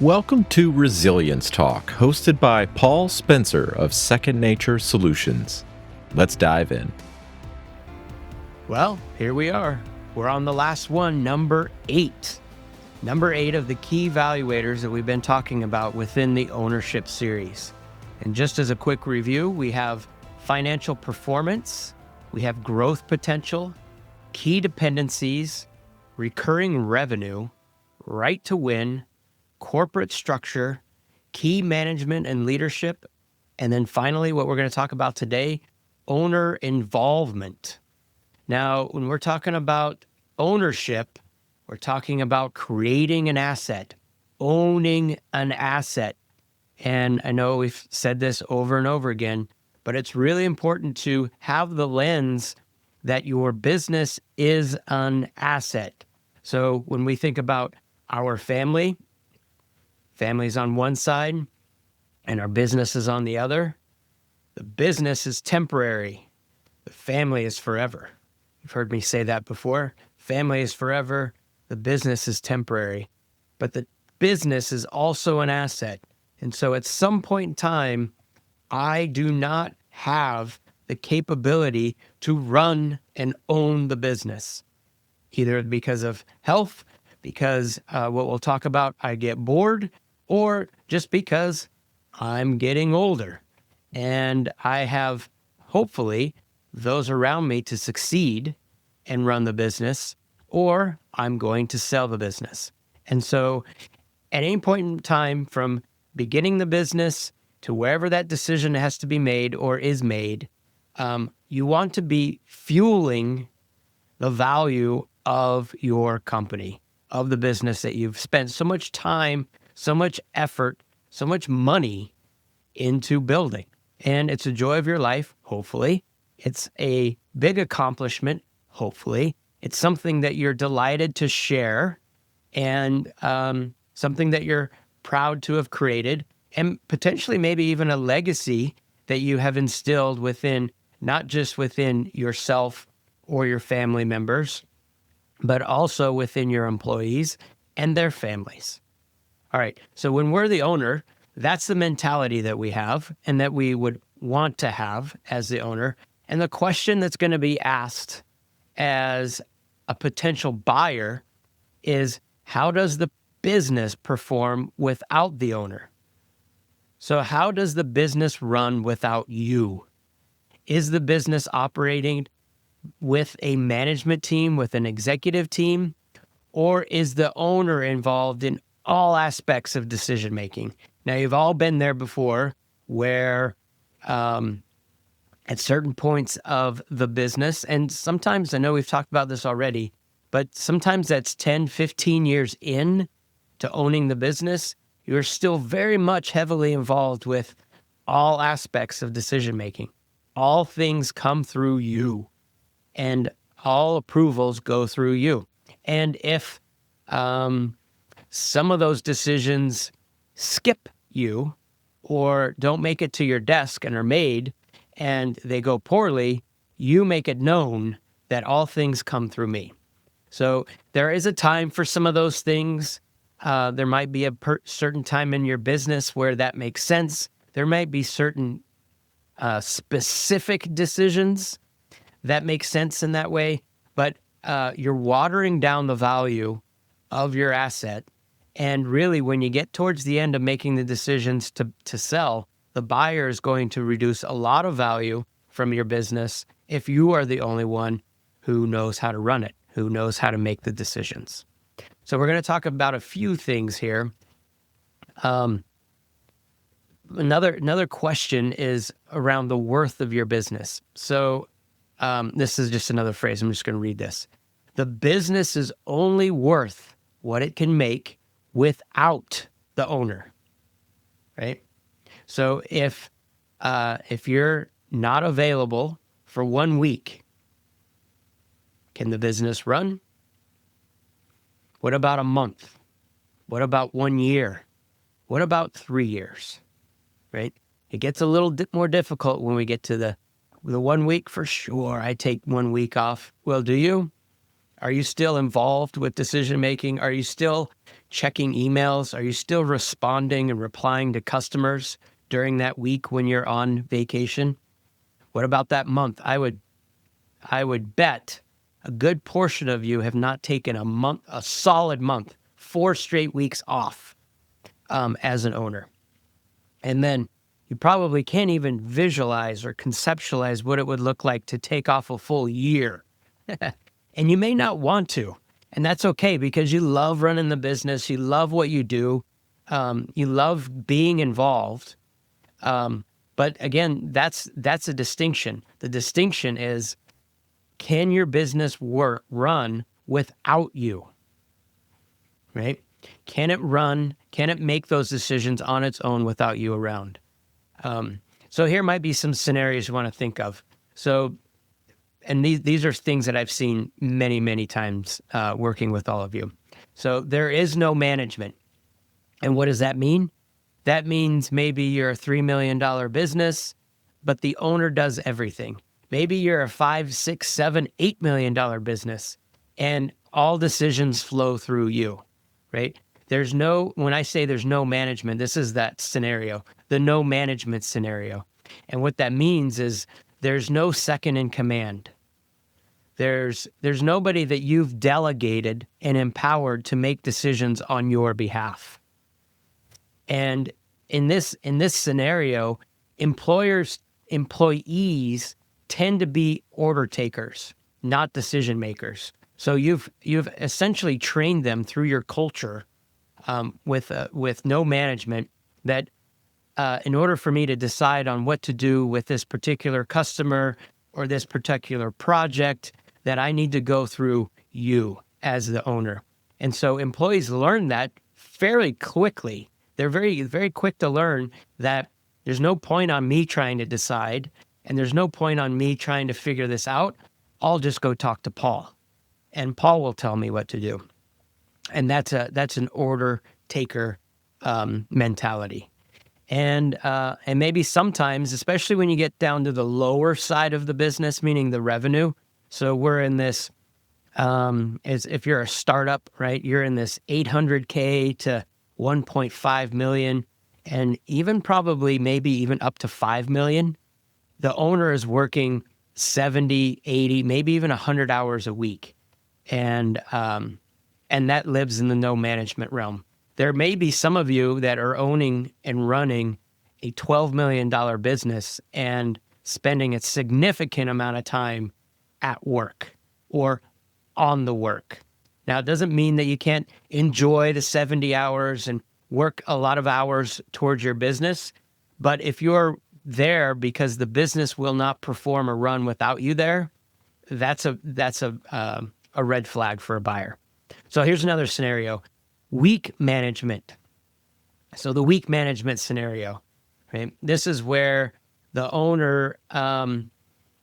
Welcome to Resilience Talk, hosted by Paul Spencer of Second Nature Solutions. Let's dive in. Well, here we are. We're on the last one, number 8. Number 8 of the key evaluators that we've been talking about within the ownership series. And just as a quick review, we have financial performance, we have growth potential, key dependencies, recurring revenue, right to win, corporate structure, key management and leadership, and then finally, what we're going to talk about today, owner involvement. Now, when we're talking about ownership, we're talking about creating an asset, owning an asset. And I know we've said this over and over again, but it's really important to have the lens that your business is an asset. So when we think about our family's on one side and our business is on the other, the business is temporary. The family is forever. You've heard me say that before. Family is forever. The business is temporary. But the business is also an asset. And so at some point in time, I do not have the capability to run and own the business, either because of health, because what we'll talk about, I get bored, or just because I'm getting older and I have, hopefully, those around me to succeed and run the business, or I'm going to sell the business. And so at any point in time, from beginning the business to wherever that decision has to be made or is made, you want to be fueling the value of your company, of the business that you've spent so much time, so much effort, so much money into building. And it's a joy of your life, hopefully. It's a big accomplishment, hopefully. It's something that you're delighted to share and something that you're proud to have created, and potentially maybe even a legacy that you have instilled within, not just within yourself or your family members, but also within your employees and their families. All right, so when we're the owner, that's the mentality that we have and that we would want to have as the owner. And the question that's going to be asked as a potential buyer is, how does the business perform without the owner? So how does the business run without you? Is the business operating with a management team, with an executive team, or is the owner involved in all aspects of decision making? Now, you've all been there before where at certain points of the business, and sometimes, I know we've talked about this already, but sometimes that's 10, 15 years in to owning the business, you're still very much heavily involved with all aspects of decision making. All things come through you, and all approvals go through you. And if some of those decisions skip you or don't make it to your desk and are made and they go poorly, you make it known that all things come through me. So there is a time for some of those things. There might be a certain time in your business where that makes sense. There might be certain specific decisions that make sense in that way, but you're watering down the value of your asset. And really, when you get towards the end of making the decisions to sell, the buyer is going to reduce a lot of value from your business if you are the only one who knows how to run it, who knows how to make the decisions. So we're going to talk about a few things here. Another question is around the worth of your business. So this is just another phrase. I'm just going to read this. The business is only worth what it can make without the owner, right? So if you're not available for 1 week, can the business run? What about a month? What about 1 year? What about 3 years, right? It gets a little more difficult when we get to the 1 week. For sure, I take 1 week off. Well, do you? Are you still involved with decision making? Are you still checking emails? Are you still responding and replying to customers during that week when you're on vacation? What about that month? I would bet a good portion of you have not taken a solid month, 4 straight weeks off as an owner. And then you probably can't even visualize or conceptualize what it would look like to take off a full year. And you may not want to. And that's okay, because you love running the business. You love what you do. You love being involved. But again, that's a distinction. The distinction is, can your business run without you? Right? Can it run? Can it make those decisions on its own without you around? So here might be some scenarios you want to think of. So, and these are things that I've seen many, many times working with all of you. So there is no management. And what does that mean? That means maybe you're a $3 million business, but the owner does everything. Maybe you're a $5, $6, $7, $8 million business, and all decisions flow through you, right? When I say there's no management, this is that scenario, the no management scenario. And what that means is there's no second in command. There's nobody that you've delegated and empowered to make decisions on your behalf. And in this scenario, employees tend to be order takers, not decision makers. So you've essentially trained them through your culture with no management that in order for me to decide on what to do with this particular customer or this particular project, that I need to go through you as the owner. And so employees learn that fairly quickly. They're very, very quick to learn that there's no point on me trying to decide, and there's no point on me trying to figure this out. I'll just go talk to Paul, and Paul will tell me what to do. And that's an order taker mentality. And maybe sometimes, especially when you get down to the lower side of the business, meaning the revenue. So we're in this, as if you're a startup, right? You're in this 800K to 1.5 million, and even probably maybe even up to 5 million. The owner is working 70, 80, maybe even 100 hours a week. And that lives in the no management realm. There may be some of you that are owning and running a $12 million business and spending a significant amount of time at work or on the work. Now, it doesn't mean that you can't enjoy the 70 hours and work a lot of hours towards your business. But if you're there because the business will not perform or run without you there, that's a red flag for a buyer. So here's another scenario: weak management. So the weak management scenario, right? This is where the owner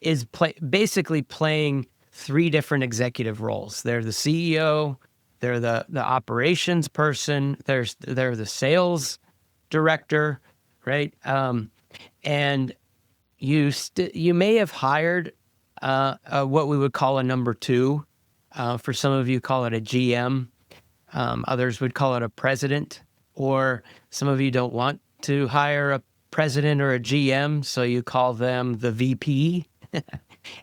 is basically playing 3 different executive roles. They're the CEO, they're the operations person, they're the sales director, right? And you may have hired what we would call a number 2. For some of you, call it a GM. Others would call it a president, or some of you don't want to hire a president or a GM, so you call them the VP.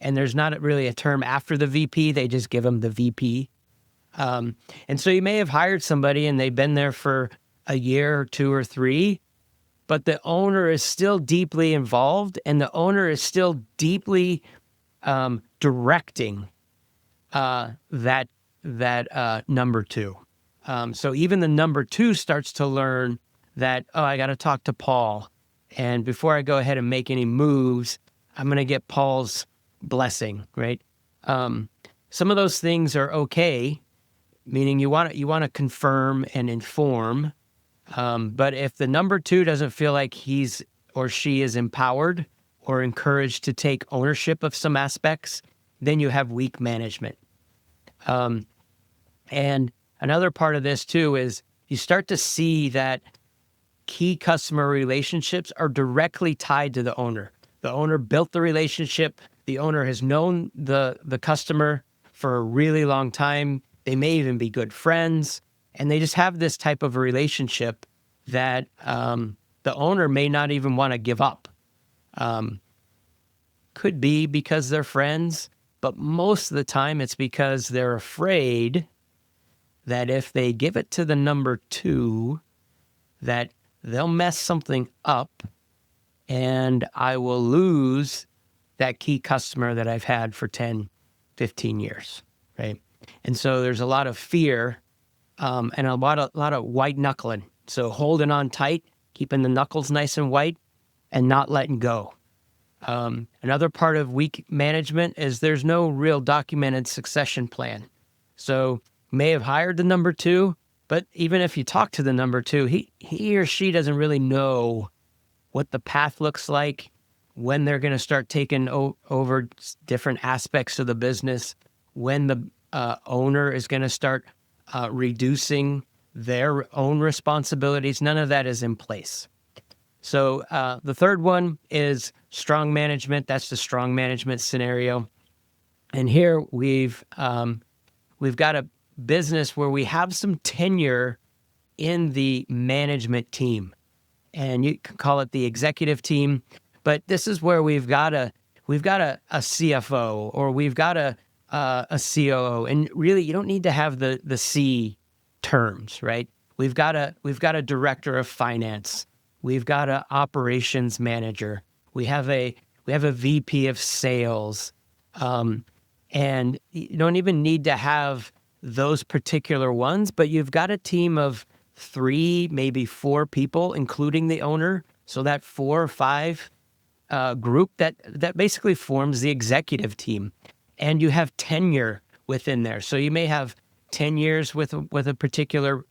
And there's not really a term after the VP, they just give them the VP. And so you may have hired somebody and they've been there for a year or 2 or 3, but the owner is still deeply involved, and the owner is still deeply directing that number 2. So even the number 2 starts to learn that, I got to talk to Paul. And before I go ahead and make any moves, I'm going to get Paul's blessing, right? Some of those things are okay, meaning you want to confirm and inform. But if the number 2 doesn't feel like he's or she is empowered or encouraged to take ownership of some aspects, then you have weak management. And another part of this too is you start to see that key customer relationships are directly tied to the owner. The owner built the relationship. The owner has known the customer for a really long time. They may even be good friends, and they just have this type of a relationship that the owner may not even want to give up. Could be because they're friends, but most of the time it's because they're afraid that if they give it to the number two, that they'll mess something up and I will lose that key customer that I've had for 10, 15 years, right? And so there's a lot of fear and a lot of white knuckling. So holding on tight, keeping the knuckles nice and white, and not letting go. Another part of weak management is there's no real documented succession plan. So you may have hired the number two, but even if you talk to the number two, he or she doesn't really know what the path looks like, when they're going to start taking over different aspects of the business, when the owner is going to start reducing their own responsibilities. None of that is in place. So the third one is strong management. That's the strong management scenario. And here we've got a business where we have some tenure in the management team, and you can call it the executive team. But this is where we've got a CFO, or we've got a COO, and really you don't need to have the C terms, right? We've got a director of finance. We've got an operations manager. We have a VP of sales, and you don't even need to have those particular ones. But you've got a team of 3, maybe 4 people, including the owner. So that 4 or 5 group that basically forms the executive team, and you have tenure within there. So you may have 10 years with a particular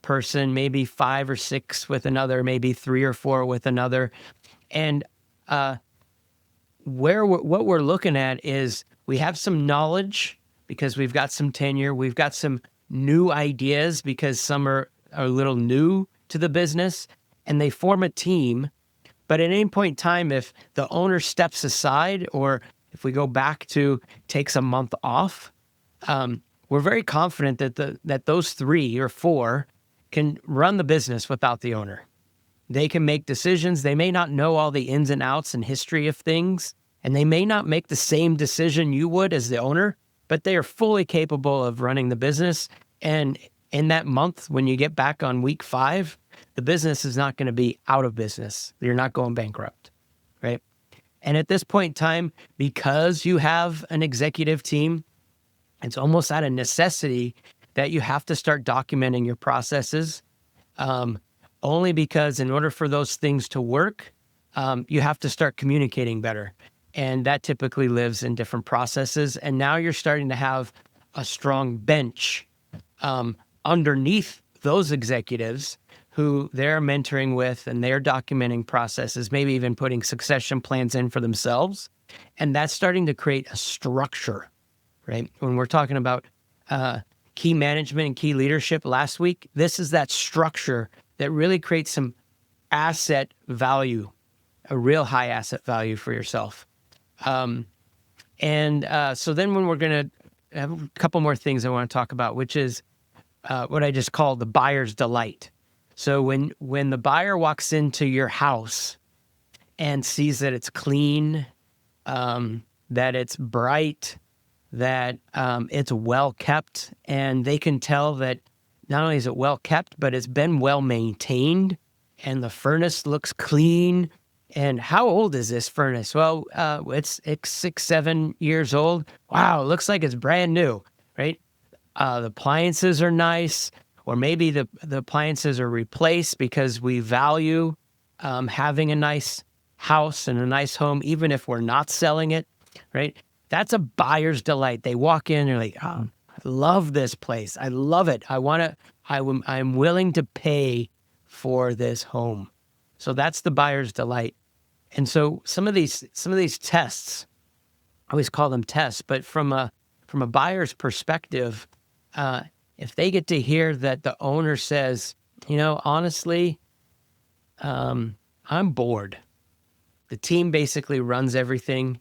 person, maybe 5 or 6 with another, maybe 3 or 4 with another. And what we're looking at is we have some knowledge because we've got some tenure. We've got some new ideas because some are a little new to the business, and they form a team. But at any point in time, if the owner steps aside, or if we go back to takes a month off, we're very confident that those 3 or 4 can run the business without the owner. They can make decisions. They may not know all the ins and outs and history of things, and they may not make the same decision you would as the owner, but they are fully capable of running the business. And in that month, when you get back on week 5, the business is not going to be out of business. You're not going bankrupt, right? And at this point in time, because you have an executive team, it's almost out of necessity that you have to start documenting your processes, only because in order for those things to work, you have to start communicating better. And that typically lives in different processes. And now you're starting to have a strong bench underneath those executives who they're mentoring with, and they're documenting processes, maybe even putting succession plans in for themselves. And that's starting to create a structure, right? When we're talking about key management and key leadership last week, this is that structure that really creates some asset value, a real high asset value for yourself. So then when we're going to have a couple more things I want to talk about, which is what I just call the buyer's delight. So when the buyer walks into your house and sees that it's clean, that it's bright, that it's well kept, and they can tell that not only is it well kept, but it's been well maintained, and the furnace looks clean. And how old is this furnace? Well, it's 6, 7 years old. Wow, it looks like it's brand new, right? The appliances are nice, or maybe the appliances are replaced because we value having a nice house and a nice home, even if we're not selling it, right? That's a buyer's delight. They walk in, they're like, oh, I love this place. I love it. I'm willing to pay for this home. So that's the buyer's delight. And so some of these tests, I always call them tests, but from a buyer's perspective, if they get to hear that the owner says, honestly, I'm bored. The team basically runs everything.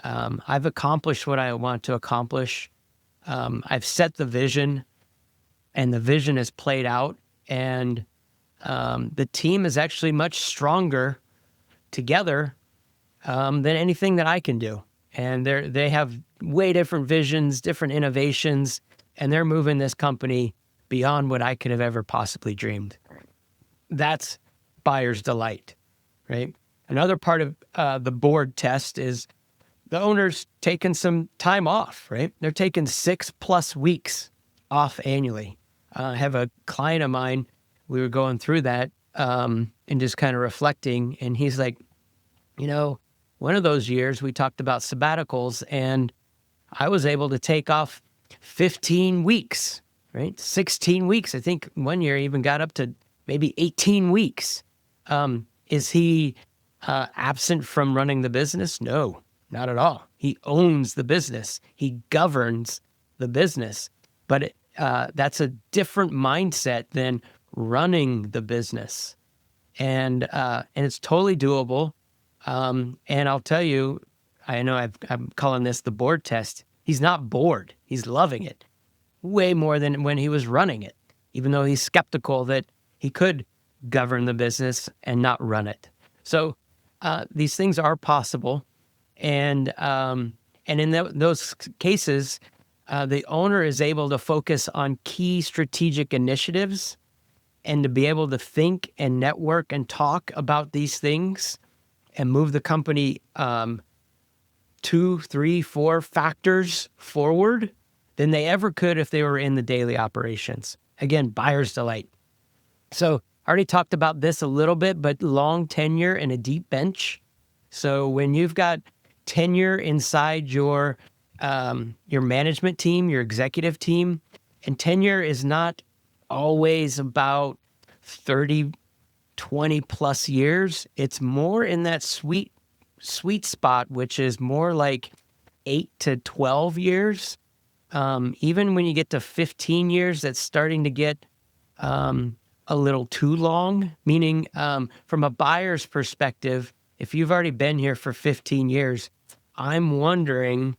I've accomplished what I want to accomplish. I've set the vision, and the vision is played out, and the team is actually much stronger together than anything that I can do. And they have way different visions, different innovations, and they're moving this company beyond what I could have ever possibly dreamed. That's buyer's delight, right? Another part of the board test is the owner's taking some time off, right? They're taking 6+ weeks off annually. I have a client of mine, we were going through that and just kind of reflecting, and he's like, one of those years we talked about sabbaticals, and I was able to take off 15 weeks, right? 16 weeks. I think one year even got up to maybe 18 weeks. Is he absent from running the business? No, not at all. He owns the business. He governs the business. But that's a different mindset than running the business. And it's totally doable. And I'll tell you, I know I'm calling this the board test. He's not bored. He's loving it way more than when he was running it, even though he's skeptical that he could govern the business and not run it. So these things are possible. And in those cases, the owner is able to focus on key strategic initiatives and to be able to think and network and talk about these things and move the company 2, 3, 4 factors forward than they ever could if they were in the daily operations. Again, buyer's delight. So I already talked about this a little bit, but long tenure and a deep bench. So when you've got tenure inside your management team, your executive team, and tenure is not always about 30, 20 plus years. It's more in that sweet spot, which is more like 8 to 12 years. Even when you get to 15 years, that's starting to get a little too long, meaning from a buyer's perspective, if you've already been here for 15 years, I'm wondering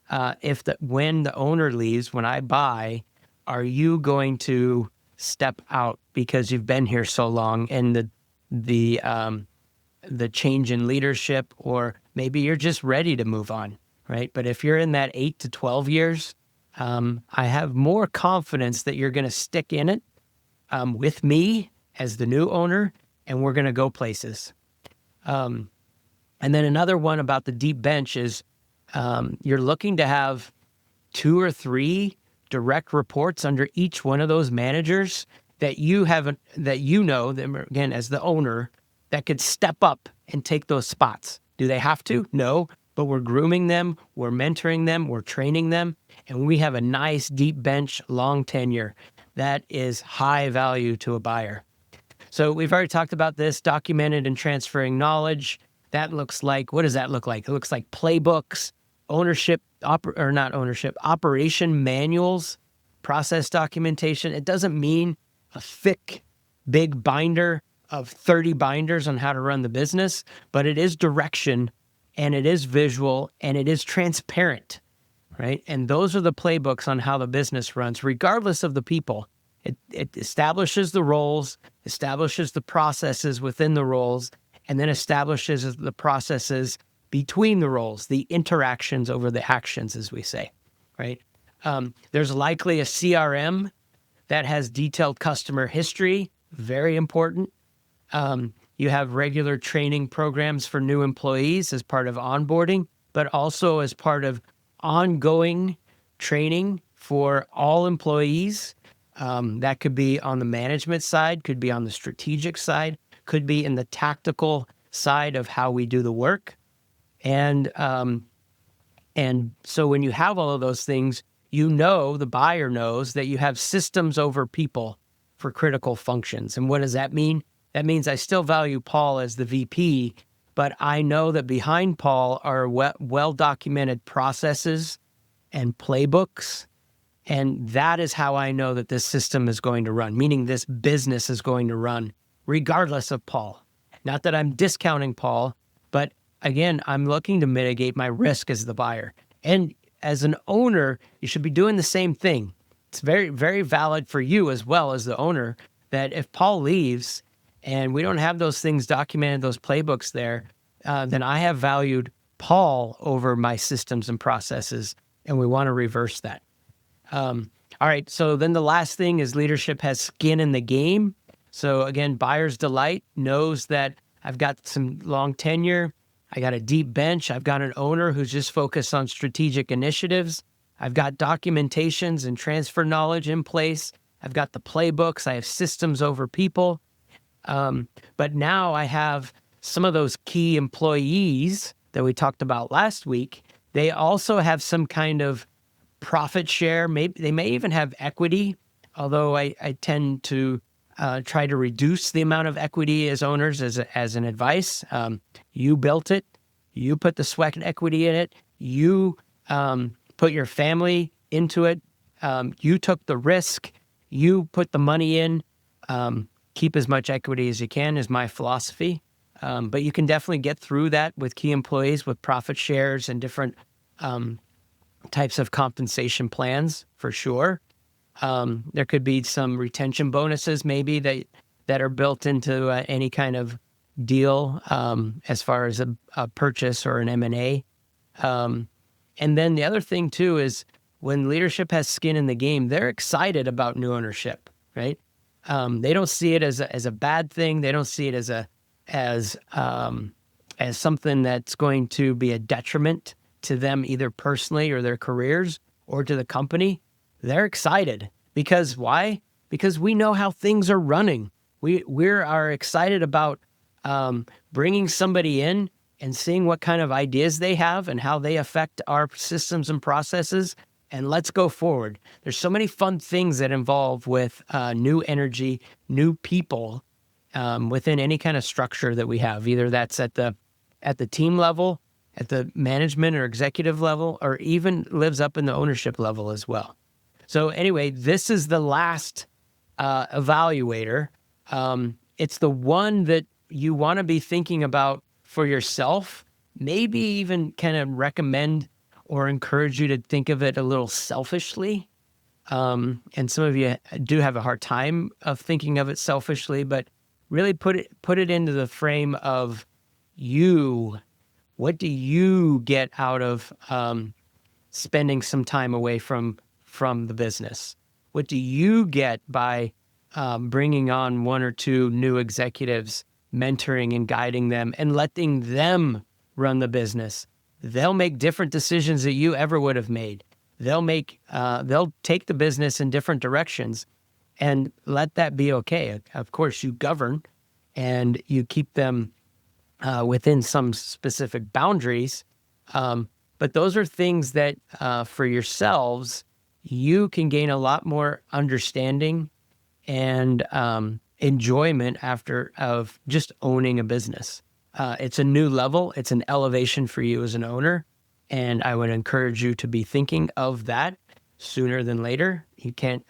when the owner leaves, when I buy, are you going to step out because you've been here so long and the change in leadership, or maybe you're just ready to move on, right? But if you're in that 8 to 12 years, I have more confidence that you're going to stick in it with me as the new owner, and we're going to go places. And then another one about the deep bench is you're looking to have 2 or 3 direct reports under each one of those managers that you haven't, that them again as the owner, that could step up and take those spots. Do they have to? No, but we're grooming them, we're mentoring them, we're training them, and we have a nice deep bench, long tenure that is high value to a buyer. So we've already talked about this, documented and transferring knowledge. That looks like, what does that look like? It looks like playbooks, operation manuals, process documentation. It doesn't mean a thick, big binder of 30 binders on how to run the business, but it is direction, and it is visual, and it is transparent, right? And those are the playbooks on how the business runs, regardless of the people. It establishes the roles, establishes the processes within the roles, and then establishes the processes between the roles, the interactions over the actions, as we say, right? There's likely a CRM that has detailed customer history, very important. You have regular training programs for new employees as part of onboarding, but also as part of ongoing training for all employees. That could be on the management side, could be on the strategic side, could be in the tactical side of how we do the work. And so when you have all of those things, the buyer knows that you have systems over people for critical functions. And what does that mean? That means I still value Paul as the VP, but I know that behind Paul are well-documented processes and playbooks. And that is how I know that this system is going to run, meaning this business is going to run regardless of Paul. Not that I'm discounting Paul, but again, I'm looking to mitigate my risk as the buyer. And as an owner, you should be doing the same thing. It's very, very valid for you as well as the owner that if Paul leaves and we don't have those things documented, those playbooks there, then I have valued Paul over my systems and processes, and we want to reverse that. All right, so then the last thing is leadership has skin in the game. So again, buyer's delight knows that I've got some long tenure, I got a deep bench, I've got an owner who's just focused on strategic initiatives, I've got documentations and transfer knowledge in place, I've got the playbooks, I have systems over people. But now I have some of those key employees that we talked about last week. They also have some kind of profit share. Maybe they may even have equity, although I tend to try to reduce the amount of equity as owners as an advice. You built it. You put the sweat and equity in it. You put your family into it. You took the risk. You put the money in. Keep as much equity as you can is my philosophy. But you can definitely get through that with key employees with profit shares and different types of compensation plans for sure. There could be some retention bonuses maybe that are built into any kind of deal as far as a purchase or an M&A. And then the other thing too is when leadership has skin in the game, they're excited about new ownership, right? They don't see it as a bad thing. They don't see it as something that's going to be a detriment to them either personally or their careers or to the company. They're excited because why? Because we know how things are running. We are excited about bringing somebody in and seeing what kind of ideas they have and how they affect our systems and processes. And let's go forward. There's so many fun things that involve with new energy, new people within any kind of structure that we have. Either that's at the team level, at the management or executive level, or even lives up in the ownership level as well. So anyway, this is the last evaluator. It's the one that you want to be thinking about for yourself, maybe even kind of recommend or encourage you to think of it a little selfishly. And some of you do have a hard time of thinking of it selfishly, but really put it into the frame of you. What do you get out of spending some time away from the business? What do you get by bringing on one or two new executives, mentoring and guiding them and letting them run the business? They'll make different decisions that you ever would have made. They'll take the business in different directions and let that be okay. Of course, you govern and you keep them within some specific boundaries. But those are things that for yourselves, you can gain a lot more understanding and enjoyment of just owning a business. It's a new level. It's an elevation for you as an owner. And I would encourage you to be thinking of that sooner than later. You can't,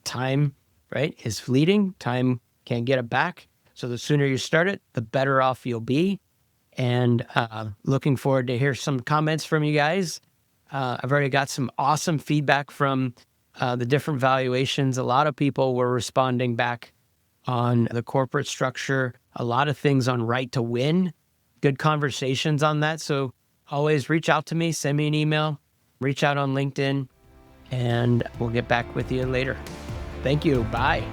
time, right, is fleeting. Time can't get it back. So the sooner you start it, the better off you'll be. And looking forward to hear some comments from you guys. I've already got some awesome feedback from the different valuations. A lot of people were responding back on the corporate structure, a lot of things on right to win, good conversations on that. So always reach out to me, send me an email, reach out on LinkedIn, and we'll get back with you later. Thank you. Bye.